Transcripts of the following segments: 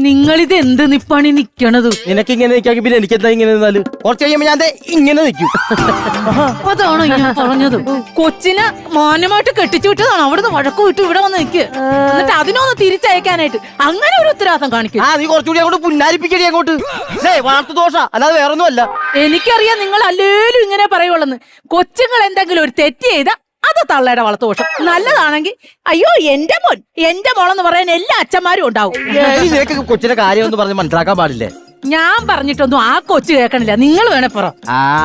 നിങ്ങളിത് എന്ത് നിപ്പാണി നിക്കണത്? നിനക്ക് ഇങ്ങനെ നിൽക്കാമെങ്കിൽ പിന്നെ എനിക്കെന്താ ഇങ്ങനെ നിന്നാല്? കുറച്ച് കഴിയുമ്പോ ഞാൻ ഇങ്ങനെ നിൽക്കും. അതാണോ ഞാൻ പറഞ്ഞത്? കൊച്ചിനെ മാന്യമായിട്ട് കെട്ടിച്ചു വിട്ടതാണ്, അവിടുന്ന് വഴക്ക് വിട്ടു ഇവിടെ വന്ന് നിൽക്ക്, എന്നിട്ട് അതിനൊന്ന് തിരിച്ചയക്കാനായിട്ട് അങ്ങനെ ഒരു ഉത്തരവാദിത്തം കാണിക്കും. നീ കുറച്ചുകൂടി അങ്ങോട്ട് പുന്നാരിപ്പിക്കടി അങ്ങോട്ട്. വളർത്തു ദോഷ അല്ലാതെ വേറൊന്നും അല്ല. എനിക്കറിയാം നിങ്ങൾ അല്ലേലും ഇങ്ങനെ പറയുള്ളന്ന്. കൊച്ചുങ്ങൾ എന്തെങ്കിലും ഒരു തെറ്റ് ചെയ്ത അത് തള്ളയുടെ വളർത്തുദോഷം. നല്ലതാണെങ്കിൽ അയ്യോ എന്റെ മോൻ എന്റെ മോളെന്ന് പറയാൻ എല്ലാ അച്ഛന്മാരും ഉണ്ടാവും. നിനക്ക് കൊച്ചിന്റെ കാര്യം ഒന്ന് പറഞ്ഞ് മനസ്സിലാക്കാൻ പാടില്ലേ? ഞാൻ പറഞ്ഞിട്ടൊന്നും ആ കൊച്ചു കേൾക്കണില്ല, നിങ്ങൾ വേണേ പറ.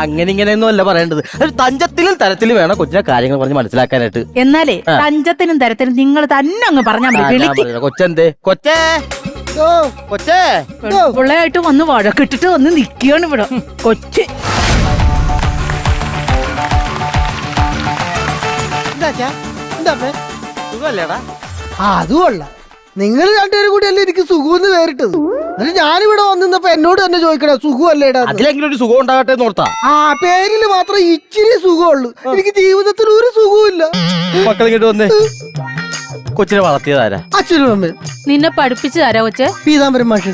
അങ്ങനെ ഇങ്ങനെയൊന്നും അല്ല പറയേണ്ടത്. തഞ്ചത്തിലും തരത്തിലും വേണം കൊച്ചിന്റെ കാര്യങ്ങൾ പറഞ്ഞ് മനസ്സിലാക്കാനായിട്ട്. എന്നാലേ തഞ്ചത്തിനും തരത്തിനും നിങ്ങൾ തന്നെ അങ്ങ് പറഞ്ഞാൽ മതി. കൊച്ചെന്തേ? കൊച്ചേ കൊച്ചേ പിള്ളയായിട്ട് വന്ന് വഴക്കിട്ടിട്ട് വന്ന് നിക്കുകയാണ് ഇവിടെ കൊച്ച്. സുഖല്ലേടാ? അതുകൊള്ള നിങ്ങൾ രണ്ടുപേരും കൂടി അല്ലേ എനിക്ക് സുഖമെന്ന് പേരിട്ടത്. എന്നിട്ട് ഞാനിവിടെ വന്നിരുന്നപ്പോ എന്നോട് തന്നെ ചോദിക്കണ സുഖമല്ലേടാ? അതിലെങ്കിലും ഒരു സുഖം ഉണ്ടാകട്ടെ എന്ന് ഓർത്താ. പേരില് മാത്രം ഇച്ചിരി സുഖമുള്ളൂ, എനിക്ക് ജീവിതത്തിൽ ഒരു സുഖമില്ല. മക്കൾ ഇങ്ങോട്ട് വന്നേ. കൊച്ചിനെ വളർത്തിയതാരാ? അച്ഛനും അമ്മയും. നിന്നെ പഠിപ്പിച്ചു തരാ കൊച്ചെ? പീതാംബരം മാഷ്.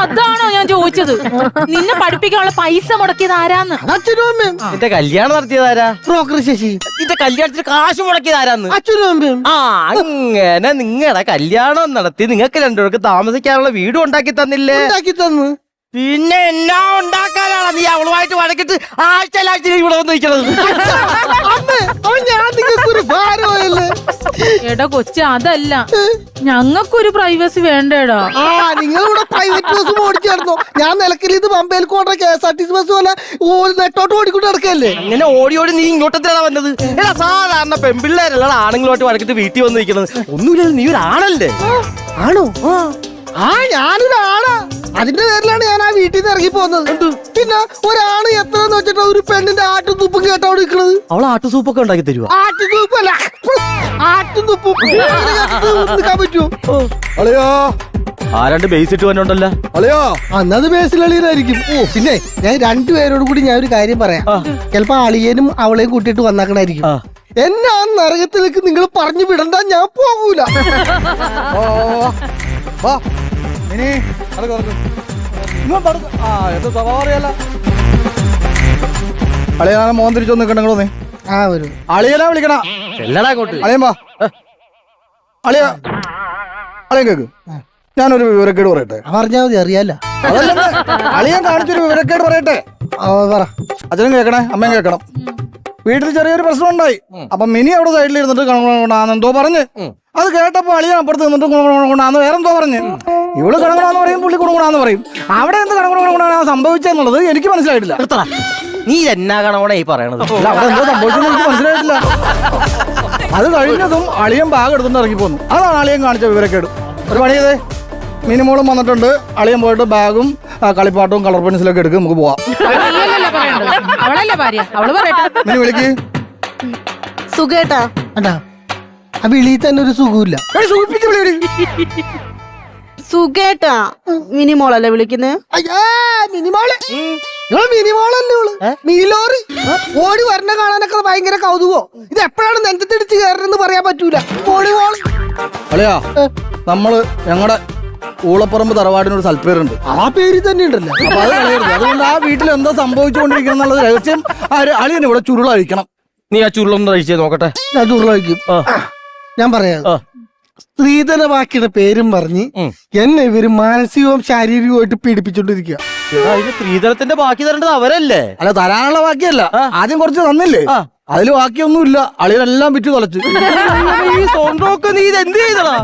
അതാണോ ഞാൻ ചോദിച്ചത്? നിന്നെ പഠിപ്പിക്കാനുള്ള പൈസ മുടക്കിയത് ആരാന്ന്? അച്ഛനും അമ്മയും. നിന്റെ കല്യാണം നടത്തിയതാരാ? ബ്രോക്കർ ശശി. നിന്റെ കല്യാണത്തിന് കാശ് മുടക്കിയതാരാന്ന്? അച്ഛനും അമ്മയും. അങ്ങനെ നിങ്ങളുടെ കല്യാണം നടത്തി നിങ്ങൾക്ക് രണ്ടുപേർക്ക് താമസിക്കാനുള്ള വീടും ഉണ്ടാക്കി തന്നില്ലേ? ഉണ്ടാക്കി തന്നു. പിന്നെ എന്നാ ഉണ്ടാക്കാനാണ് നീ അവളുമായിട്ട് വഴക്കിട്ട് ആഴ്ച ഇവിടെ വന്ന് നിൽക്കുന്നത്? ഞാൻ നിങ്ങൾക്കൊരു ഭാരമല്ലേ? എടാ കൊച്ച, അതല്ല, ഞങ്ങൾക്കൊരു പ്രൈവസി വേണ്ടേടാ. നിങ്ങളിവിടെ പ്രൈവറ്റ് ബസ് ഓടിച്ചായിരുന്നോ? ഞാൻ നിലക്കൽ ഇത് പമ്പയിൽ കോട്ട KSRTC ബസ് പോലെ നെട്ടോട്ട് ഓടിക്കൊണ്ട് നടക്കല്ലേ? അങ്ങനെ ഓടി ഓടി നീ ഇങ്ങോട്ടെന്താണ് വന്നത്? എടാ സാധാരണ പെൺപിള്ളേരല്ല ആണുങ്ങളുമായിട്ട് വഴക്കിട്ട് വീട്ടിൽ വന്ന് നിൽക്കുന്നത്. ഒന്നുമില്ല, നീ ഒരാണല്ലേ? ആണോ? ഞാനൊരാണാ. അതിന്റെ പേരിലാണ് ഞാൻ ആ വീട്ടിൽ നിന്ന് ഇറങ്ങി പോകുന്നത്. പിന്നെ ഒരാണ് എത്രന്ന് വെച്ചിട്ട് ഒരു പെണ്ണിന്റെ ആട്ടും തുപ്പും കേട്ടാ അവിടെ നിൽക്കുന്നത്. അവള് ആട്ടുസൂപ്പൊക്കെ ഉണ്ടാക്കി തരുവാ? ആട്ടുതൂപ്പല്ല, ആട്ടും തുപ്പും നിൽക്കാൻ പറ്റുമോ? അളയോ ആരാണ്ട് ബേസ് ഇട്ട് വന്നോണ്ടല്ലോ. അളയോ അന്നത് ബേസിലളിയനായിരിക്കും. പിന്നെ ഞാൻ രണ്ടുപേരോട് കൂടി ഞാൻ ഒരു കാര്യം പറയാം. ചിലപ്പോ അളിയനും അവളെയും കൂട്ടിയിട്ട് വന്നാക്കണായിരിക്കും. എന്നെ ആ നരകത്തിലേക്ക് നിങ്ങൾ പറഞ്ഞു വിടണ്ട, ഞാൻ പോകൂല. അളിയനാ മോൻ തിരിച്ചു നിൽക്കണോ? നീ അളിയനാ വിളിക്കണ. അളിയൻ വാ. അളിയ അളിയൻ കേക്ക്, ഞാനൊരു വിവരക്കേട് പറയട്ടെ. പറഞ്ഞാ മതി, അറിയാലോ. അളിയൻ കാണിച്ചൊരു വിവരക്കേട് പറയട്ടെ. പറ. അച്ഛനും കേൾക്കണേ, അമ്മയും കേൾക്കണം. വീട്ടിൽ ചെറിയൊരു പ്രശ്നം ഉണ്ടായി. അപ്പൊ മിനി അവിടെ സൈഡിൽ ഇരുന്നിട്ട് കണകൊണ്ടാന്നെന്തോ പറഞ്ഞ്. അത് കേട്ടപ്പോ അളിയൻ അപ്പുറത്ത് നിന്നിട്ട് ഗുണഗുണാന്ന് വേറെന്തോ പറഞ്ഞ്. ഇവള് കണകുണാന്ന് പറയും, പുള്ളി ഗുണഗുണാന്ന് പറയും. അവിടെ എന്ത് കണകുണ സംഭവിച്ചെന്നുള്ളത് എനിക്ക് മനസ്സിലായിട്ടില്ല. നീ എന്നാ കണവണ ഈ പറയണത്? അവിടെ എന്തോ സംഭവിച്ചെന്ന് എനിക്ക് മനസ്സിലായിട്ടില്ല. അത് കഴിഞ്ഞതും അളിയൻ ബാഗ് എടുത്തിട്ട് ഇറങ്ങി പോന്നു. അതാണ് അളിയൻ കാണിച്ച വിവരക്കേട്. ഒരു പണി ചെയ്തേ, മിനിമോളും വന്നിട്ടുണ്ട്. അളിയൻ പോയിട്ട് ബാഗും കളിപ്പാട്ടവും കളർ പെൻസിലൊക്കെ എടുക്കും, നമുക്ക് പോവാം. മിനി വിളിക്ക്. സുഖേട്ടാ. ആ വിളിയിൽ തന്നെ ഒരു സുഖമില്ല. സുഖേട്ടാ. മിനിമോളല്ലേ വിളിക്കുന്നത്? മിനിമോള് മിനിമോളല്ലേ ഉള്ളു? മിനിലോറി ഓടി വരണ കാണാനൊക്കെ ഭയങ്കര കൗതുകോ. ഇത് എപ്പോഴാണ് നെഞ്ചത്തിടിച്ച് കയറണമെന്ന് പറയാൻ പറ്റൂല. അളിയാ, നമ്മള് ഞങ്ങളുടെ ഊളപ്പറമ്പ് തറവാടിനൊരു സൽപ്പേരുണ്ട്. ആ പേര് തന്നെ ഉണ്ടല്ലോ. അപ്പൊ അത് കളയരുത്. അതുകൊണ്ട് ആ വീട്ടിൽ എന്തോ സംഭവിച്ചുകൊണ്ടിരിക്കണം എന്നുള്ളത് രഹസ്യം അളിയന് ഇവിടെ ചുരുളഴിക്കണം. നീ ആ ചുരുളൊന്ന് കഴിച്ചേ നോക്കട്ടെ. ഞാൻ ചുരുളഴിക്കും. ഞാൻ പറയാം. സ്ത്രീധനമാക്കിയുടെ പേരും പറഞ്ഞ് എന്നെ ഇവര് മാനസികവും ശാരീരികവുമായിട്ട് പീഡിപ്പിച്ചോണ്ടിരിക്കുക. സ്ത്രീധനത്തിന്റെ ബാക്കി തരേണ്ടത് അവരല്ലേ? അല്ല, തരാനുള്ള ബാക്കിയല്ല, ആദ്യം കുറച്ച് തന്നില്ലേ, അതില് ബാക്കിയൊന്നുമില്ല. അളിയനെല്ലാം വിറ്റ് തൊലച്ച്. നീ ഇത് എന്ത് ചെയ്തടാ?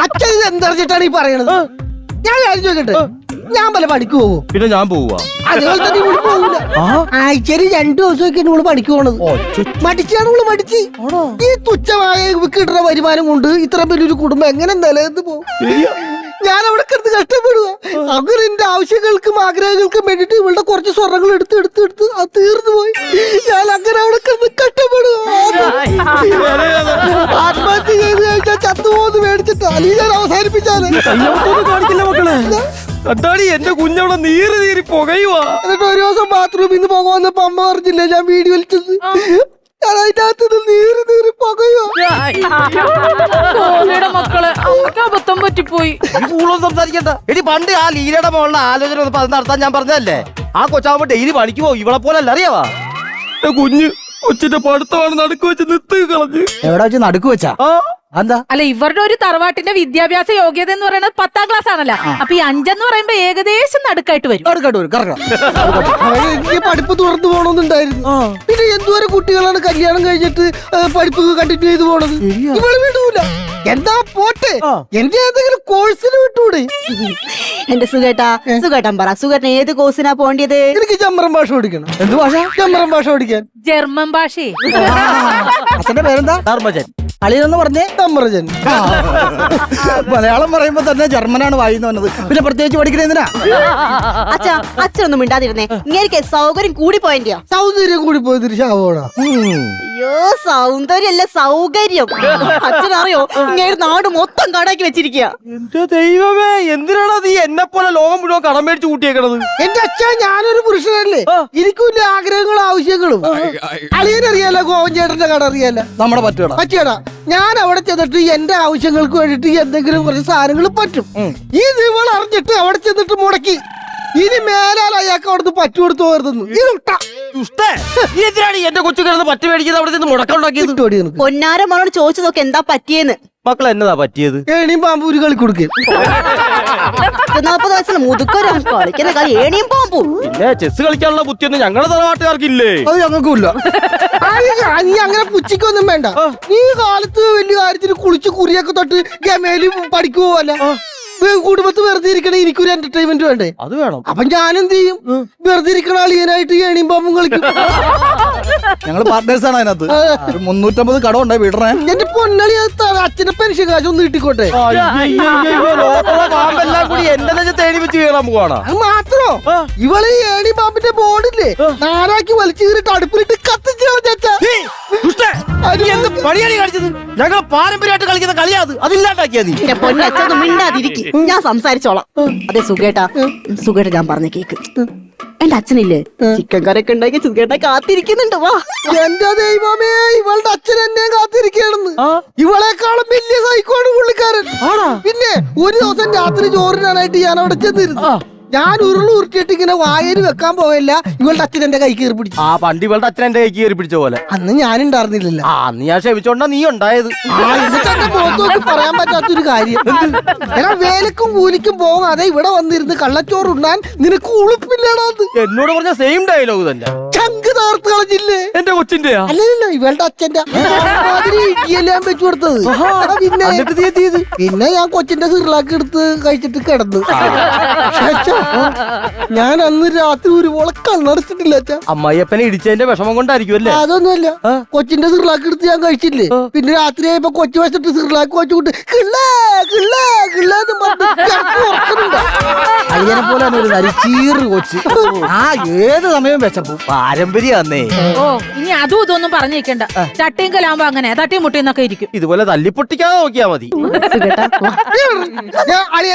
അച്ഛൻ ഇത് എന്തറിഞ്ഞിട്ടാണ് ഈ പറയണത്? ഞാൻ കാര്യം ചോദിക്കട്ടെ, ഞാൻ പല പണിക്ക് പോകും. പിന്നെ ഞാൻ പോവാ. അതുപോലെ തന്നെ ഇവിടെ പോകൂല. ആഴ്ചയിൽ 2 ദിവസമൊക്കെ ഇവള് പണിക്ക് പോണത്. മടിച്ചാണ് ഇവള് മടിച്ച്. ഈ തുച്ഛമായ കിട്ടുന്ന വരുമാനം കൊണ്ട് ഇത്ര വലിയൊരു കുടുംബം എങ്ങനെ നിലനിന്ന് പോകും? ഞാൻ അവിടെ കിടന്ന് കഷ്ടപ്പെടുക. അങ്ങനെ എന്റെ ആവശ്യങ്ങൾക്കും ആഗ്രഹങ്ങൾക്കും വേണ്ടിട്ട് ഇവളുടെ കുറച്ച് സ്വർണ്ണങ്ങൾ എടുത്ത് അത് തീർന്നു പോയി. ഞാൻ അങ്ങനെ അവിടെ കിടന്ന് കഷ്ടപ്പെടുക. ആത്മഹത്യ ചെയ്ത് കഴിഞ്ഞാൽ ചത്തുപോന്ന് മേടിച്ചിട്ട് അല്ലെങ്കിൽ ഞാൻ അവസാനിപ്പിച്ചാല്. കാണിക്കില്ല മക്കളെ. കണ്ടാടി, എന്റെ കുഞ്ഞവിടെ നീറി പുകയുവാ. എന്നിട്ട് ഒരു ദിവസം ബാത്റൂമിൽ നിന്ന് പോകാൻ വന്നപ്പോ അമ്മ പറഞ്ഞില്ലേ ഞാൻ വീഡിയോ വലിച്ചത്? ഞാൻ അതിന്റെ അകത്ത് നീറി പുകയുവാ. ഗോപിയുടെ മക്കളെ അവർക്ക് അബദ്ധം പറ്റിപ്പോയി. ഈ കൂടുതലൊന്നും സംസാരിക്കണ്ട. എടി പണ്ട് ആ ലീലയുടെ മോളുടെ ആലോചന വന്നപ്പോ അത് നടത്താൻ ഞാൻ പറഞ്ഞതല്ലേ. ആ കൊച്ചാവുമ്പോ ഡെയിലി പണിക്ക് പോകും. ഇവളെ പോലെ അല്ല, അറിയാവാ കൊച്ചിന്റെ പഠിത്തമാണ് നടുക്ക് വെച്ച് നിർത്തി കളഞ്ഞ്. എവിടെ വെച്ച് നടുക്ക് വെച്ചാ എന്താ? അല്ല, ഇവരുടെ ഒരു തറവാട്ടിന്റെ വിദ്യാഭ്യാസ യോഗ്യത എന്ന് പറയുന്നത് 10ാം ക്ലാസ് ആണല്ലോ. അപ്പൊ ഈ 5 എന്ന് പറയുമ്പോ ഏകദേശം നടുക്കായിട്ട് വരും. എനിക്ക് പഠിപ്പ് തുറന്നു പോകണമെന്നുണ്ടായിരുന്നു. പിന്നെ എന്തോരം കുട്ടികളാണ് കല്യാണം കഴിഞ്ഞിട്ട് പഠിപ്പ് കണ്ടിന്യൂ ചെയ്ത് പോണത്. ഇവള് വിടൂല. എന്താ പോട്ടെ, എന്റെ ഏതെങ്കിലും കോഴ്സിന് വിട്ടൂടെ? എന്റെ സുഖേട്ടൻ പറ, സുഖേട്ടൻ ഏത് കോഴ്സിനാ പോണ്ടിയത്? എനിക്ക് ചമ്മറം ഭാഷ പഠിക്കണം. എന്ത് ഭാഷ? ചമ്മറം ഭാഷ പഠിക്കാൻ. ജർമ്മൻ ഭാഷയെ. അച്ഛന്റെ പേരെന്താ? ധർമ്മജൻ. അളിയെന്ന് പറഞ്ഞേ ചമ്മറജൻ. മലയാളം പറയുമ്പോ തന്നെ ജർമ്മനാണ് വായിന്ന് വന്നത്. പിന്നെ പ്രത്യേകിച്ച് പഠിക്കണെന്തിനാ? അച്ഛനൊന്നും മിണ്ടാതിരുന്നേ. ഇങ്ങനെ സൗകര്യം കൂടി പോയിന്റെയോ? സൗന്ദര്യം കൂടി പോയത് ശാവോടാ. അയ്യോ, സൗന്ദര്യല്ല സൗകര്യം. അച്ഛനറിയോ, ഇങ്ങനെ നാട് മൊത്തം കടാക്കി വെച്ചിരിക്കുക. എന്റെ ദൈവമേ, എന്തിനാണ് നീ എന്നെ പോലെ ലോകം മുഴുവൻ കടം മേടിച്ച് കൂട്ടിയേക്കണത്? എന്റെ അച്ഛൻ ഞാനൊരു പുരുഷനല്ലേ, എനിക്കില്ല ആഗ്രഹങ്ങളും ആവശ്യങ്ങളും. അളിയനറിയാലോ, ഗോവഞ്ചേട്ടന്റെ കട അറിയാലോ, നമ്മുടെ പറ്റുകട. പറ്റിയടാ. ഞാൻ അവിടെ ചെന്നിട്ട് എന്റെ ആവശ്യങ്ങൾക്ക് വേണ്ടിട്ട് എന്തെങ്കിലും കുറച്ച് സാധനങ്ങൾ പറ്റും. ഈ ദിവൾ അറിഞ്ഞിട്ട് അവിടെ ചെന്നിട്ട് മുടക്കി. ഇനി മേലാൽ അയാൾക്ക് അവിടുന്ന് പറ്റു കൊടുത്തു പോകരുതെന്ന്. എന്തിനാണ് എന്റെ കൊച്ചു കിടന്ന് പറ്റി മേടിക്കുന്നത്? അവിടെ നിന്ന് മുടക്കുണ്ടാക്കിയത്. പൊന്നാര മോനോട് ചോദിച്ചു നോക്ക് എന്താ പറ്റിയെന്ന്. മക്കൾ എന്നതാ പറ്റിയത്? ഏണിയും പാമ്പ് ഒരു കളി കൊടുക്കുക. 40 വയസ്സിന് മുതുക്കൊരു കളിക്കുന്ന കളി ഏണിയും പാമ്പു. പിന്നെ ചെസ് കളിക്കാനുള്ള ബുദ്ധിയൊന്നും ഞങ്ങളുടെ തറവാട്ടുകാർക്കില്ലേ? അത് ഞങ്ങൾക്കുമില്ല. നീ അങ്ങനെ പുച്ചിക്കൊന്നും വേണ്ട. നീ കാലത്ത് വലിയ കാര്യത്തിന് കുളിച്ച് കുറിയൊക്കെ തൊട്ട് ഗമേലി പഠിക്കുവല്ല. കുടുംബത്ത് വെറുതെ ഇരിക്കണ എനിക്കൊരു എന്റർടൈൻമെന്റ് വേണ്ടേ? അത് വേണം. അപ്പൊ ഞാൻ എന്ത് ചെയ്യും? വെറുതെ ഇരിക്കണ അളിയനായിട്ട് ഏണിയും പാമ്പും കളിക്കും. ഞങ്ങള് പാർട്ട്നേഴ്സ് ആണ് അതിനകത്ത്. 350 കടം ഉണ്ടായി വീടണേ. എന്റെ പൊന്നളി അച്ഛന്റെ പെൻഷൻ കാശ് ഒന്ന് കിട്ടിക്കോട്ടെ. പാമ്പെല്ലാം കൂടി എന്റെ നെഞ്ച തേടി വെച്ച് കയറാൻ പോവാണ്. അത് മാത്രോ, ഇവള് ഈ ഏണി പാമ്പിന്റെ ബോർഡില്ലേ നാരാക്കി വലിച്ചു കീറിട്ട് അടുപ്പിലിട്ട് കത്തിച്ചു. എന്ത് പണിയാണ് കളിച്ചത്? ഞങ്ങൾ പാരമ്പര്യമായിട്ട് കളിക്കുന്ന കളിയാത്. അതില്ലാണ്ടാക്കിയാ നീ. എന്റെ പൊന്നച്ഛനും മിണ്ടാതിരിക്കും, ഞാൻ സംസാരിച്ചോളാം. അതെ സുഖേട്ടാ, ഞാൻ പറഞ്ഞ കേക്ക്. എന്റെ അച്ഛനില്ലേ ചിക്കൻ കറിയൊക്കെ ഉണ്ടാക്കി സുഖേട്ട കാത്തിരിക്കുന്നുണ്ട്. വാ. എന്റെ ദൈവമേ, ഇവളുടെ അച്ഛൻ എന്നെ കാത്തിരിക്കണെന്ന്. ഇവളെക്കാളും വലിയ സൈക്കോണ് പുള്ളിക്കാരൻ. പിന്നെ ഒരു ദിവസം രാത്രി ചോറിനാനായിട്ട് ഞാൻ അവിടെ ചെന്നിരുന്നു. ഞാൻ ഉരുട്ടിട്ട് ഇങ്ങനെ വായര് വെക്കാൻ പോവില്ല, ഇവളുടെ അച്ഛൻ എന്റെ കൈ കയറി പിടിച്ചു. ആ പണ്ട് ഇവളുടെ അച്ഛൻ എന്റെ കൈ കയറി പിടിച്ച പോലെ. അന്ന് ഞാനുണ്ടായിരുന്നില്ലല്ലോ. അന്ന് ഞാൻ ക്ഷമിച്ചോണ്ടാ നീ ഉണ്ടായത്. എന്നിട്ട് എന്റെ മുഖത്തോട്ട് പറയാൻ പറ്റാത്തൊരു കാര്യം. എടാ, വേലക്കും കൂലിക്കും പോകാതെ ഇവിടെ വന്നിരുന്ന് കള്ളച്ചോറുണ്ണാൻ നിനക്ക് ഉളുപ്പില്ലടാ. എന്നോട് പറഞ്ഞ സെയിം ഡയലോഗ് തന്നെ. ചങ്ക് തകർത്ത് കളഞ്ഞില്ലേ? എന്റെ കൊച്ചിന്റെ അല്ലല്ലോ, ഇവളുടെ അച്ഛന്റെ ഇടിയെല്ലാം വെച്ചു കൊടുത്തത്. പിന്നെ ഞാൻ കൊച്ചിന്റെ സിറിലാക്ക് എടുത്ത് കഴിച്ചിട്ട് കിടന്നു. ഞാൻ അന്ന് രാത്രി ഒരു ഉളക്കം നടത്തിട്ടില്ല അച്ഛാ. അമ്മായിയപ്പനെ ഇടിച്ചതിന്റെ വിഷമം കൊണ്ടായിരിക്കും അല്ലേ? അതൊന്നുമല്ല, കൊച്ചിന്റെ സിറിലാക്ക് എടുത്ത് ഞാൻ കഴിച്ചില്ലേ. പിന്നെ രാത്രി ആയപ്പോ കൊച്ചു വെച്ചിട്ട് സിറിലാക്ക് വെച്ചുകൊണ്ട് അളിയനെ പോലെ ഒരു നരിച്ചീറ് കൊച്ച്. ഏത് സമയം വെച്ചപ്പോ പാരമ്പര്യാന്നേ. ഓ, ഇനി അതും ഇതൊന്നും പറഞ്ഞേക്കണ്ട. ചട്ടിയും കലാകുമ്പോ അങ്ങനെ തട്ടിയും മുട്ടിന്നൊക്കെ ഇരിക്കും. ഇതുപോലെ തല്ലിപ്പൊട്ടിക്കാതെ നോക്കിയാ മതി.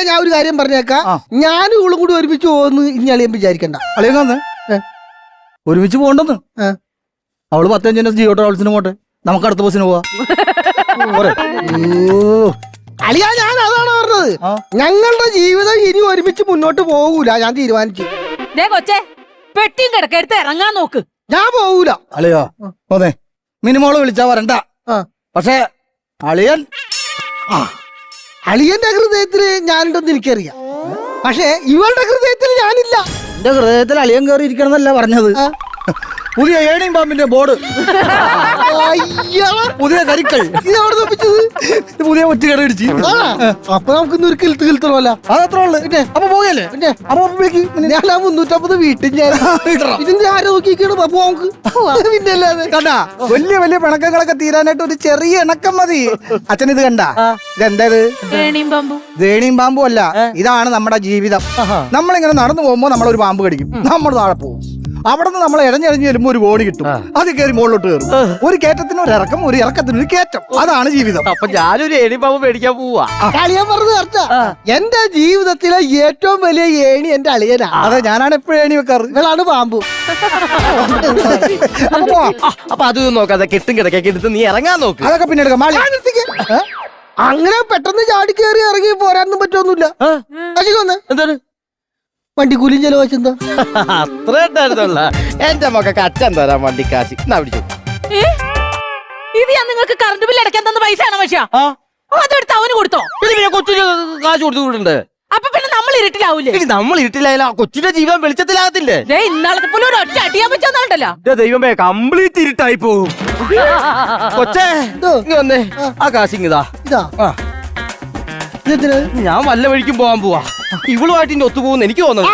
ഞാൻ ഒരു കാര്യം പറഞ്ഞേക്കാം. ഞാനും ഇവളും കൂടി ഒരുമിച്ച് പോകുന്നു ഇനി അളിയൻ വിചാരിക്കണ്ട. അളിയങ്ങന്ന് ഒരുമിച്ച് പോകണ്ടെന്ന്. അവള് 15 ജിയോ ട്രാവൽസിന് പോട്ടെ, നമുക്ക് അടുത്ത ബസ്സിന് പോവാ. അളിയ, ഞാൻ അതാണ് പറഞ്ഞത്. ഞങ്ങളുടെ ജീവിതം ഇനി ഒരുമിച്ച് മുന്നോട്ട് പോകൂല. ഞാൻ തീരുമാനിച്ചു. ദേ കൊച്ചേ, പെട്ടിയും കിടക്കെടുത്ത് ഇറങ്ങാൻ നോക്ക്. ഞാൻ പോകൂല. അളിയോ അതെ, മിനിമോള് വിളിച്ചാ വരണ്ട. പക്ഷേ അളിയൻ അളിയന്റെ ഹൃദയത്തില് ഞാനുണ്ടെന്ന് എനിക്കറിയാം. പക്ഷെ ഇവളുടെ ഹൃദയത്തിൽ ഞാനില്ല. എന്റെ ഹൃദയത്തിൽ അളിയൻ കയറി ഇരിക്കണം എന്നല്ല പറഞ്ഞത്. പുതിയ ഏണിയും പാമ്പിന്റെ ബോർഡ്, പുതിയ കരിക്കൾ, പുതിയ ഒറ്റ കട ഇടിച്ച്. അപ്പൊ നമുക്ക് ഇന്ന് ഒരു കിൽത്ത് കിൽത്തണമല്ല. അതത്ര ഉള്ളു. പിന്നെ അപ്പൊ പോയല്ലേ? പിന്നെ അപ്പൊ ഞാൻ ആ 350 വീട്ടിൽ ഞാൻ ഇതിന്റെ ആരെ നോക്കിയിരിക്കണം. അപ്പൊ നമുക്ക് പിന്നെ അല്ലാതെ കണ്ടാ, വലിയ വലിയ പിണക്കങ്ങളൊക്കെ തീരാനായിട്ട് ഒരു ചെറിയ ഇണക്കം മതി. അച്ഛൻ ഇത് കണ്ട, ഇതെന്തത്? ദേണിയും പാമ്പും അല്ല, ഇതാണ് നമ്മുടെ ജീവിതം. നമ്മളിങ്ങനെ നടന്നു പോകുമ്പോ നമ്മളൊരു പാമ്പ് കടിക്കും, നമ്മൾ താഴെ പോകും. അവിടെ നിന്ന് നമ്മൾ ഇഴഞ്ഞിഴഞ്ഞ് വരുമ്പോ ഒരു ബോഡി കിട്ടും. അത് കയറി മുകളിലോട്ട് കയറും. ഒരു കയറ്റത്തിന് ഒരു ഇറക്കം, ഒരു ഇറക്കത്തിന് ഒരു കയറ്റം. അതാണ് ജീവിതം. അപ്പൊ ഞാനൊരു ഏണിപ്പാമ്പ് മേടിക്കാൻ പോവാ. അളിയൻ പറഞ്ഞത് കറക്റ്റാ. എന്റെ ജീവിതത്തിലെ ഏറ്റവും വലിയ ഏണി എന്റെ അളിയനാ. അതെ, ഞാനാണ് എപ്പോഴും ഏണി വെക്കാറ്. ഇവളാണ് പാമ്പു. അപ്പൊ പോവാം. അപ്പൊ അതൊന്നും നോക്കാതെ കെട്ടും കിടക്കൊക്കെ എടുത്ത് നീ ഇറങ്ങാൻ നോക്ക്. അതൊക്കെ പിന്നെ എടുക്കാം. മാളി, അങ്ങനെ പെട്ടെന്ന് ചാടി കയറി ഇറങ്ങി പോരാനൊന്നും പറ്റൊന്നുമില്ല. അജിക്കൊന്ന് എന്താണ് വണ്ടിക്കൂലിയും ചെലവാച്ചെന്താ? അത്ര ഉണ്ടായിരുന്നല്ല. എന്റെ മക്കൾക്ക് അച്ഛൻ തരാം വണ്ടിക്കാശ്. എന്നാ പിടിച്ചു. ഏ? ഇത് ഞാൻ നിങ്ങൾക്ക് കറണ്ട് ബില്ല് അടയ്ക്കാൻ തന്ന പൈസയാണോ മനുഷ്യ? അതെടുത്ത് അവന് കൊടുത്തോ? പിന്നെ കൊച്ചിന് കാശ് കൊടുത്തു വിടുന്നുണ്ട്. അപ്പൊ പിന്നെ നമ്മൾ ഇരുട്ടിലാവൂലേ? ഇനി നമ്മൾ ഇരുട്ടിലായാലും ആ കൊച്ചിന്റെ ജീവൻ വെളിച്ചത്തിലാകത്തില്ലേ? ദേ ഇന്നാളത്തെ പോലെ ഒരു ഒറ്റ അടിയാൻ പറ്റുന്നുണ്ടല്ലോ. എന്റെ ദൈവമേ, കംപ്ലീറ്റ് ഇരുട്ടായി പോകും. കൊച്ചേ, ഇങ്ങ് വന്നേ. ആ കാശിങ്ങിതാ. ഇതാ ഇതെന്തിനാ? ഞാൻ വല്ല വഴിക്കും പോവാൻ പോവാ. ഇവളുമായിട്ട് ഇനി ഒത്തുപോകുന്ന എനിക്ക് തോന്നുന്നു.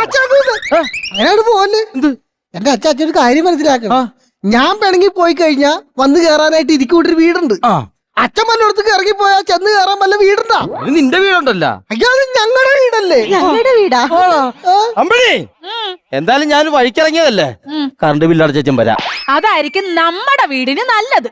അങ്ങനെയാണ് പോവല്ലേ? എന്ത്? എന്റെ അച്ഛൻ ഒരു കാര്യം മനസ്സിലാക്കണം. ഞാൻ പിണങ്ങി പോയി കഴിഞ്ഞാ വന്ന് കേറാനായിട്ട് ഇരിക്കൂട്ടൊരു വീടുണ്ട്. അച്ഛൻ വല്ലയിടത്തേക്ക് ഇറങ്ങി പോയാ ചെന്ന് കയറാൻ വല്ല വീടുണ്ടാ? ഇത് നിന്റെ വീടുണ്ടല്ല. അയ്യോ, അത് ഞങ്ങളുടെ വീടല്ലേ? ഞങ്ങളുടെ വീടാ. അമ്പഴി, എന്തായാലും ഞാൻ വഴിക്കിറങ്ങിയതല്ലേ, കറണ്ട് ബില്ല് അടച്ചും വരാം. അതായിരിക്കും നമ്മുടെ വീടിന് നല്ലത്.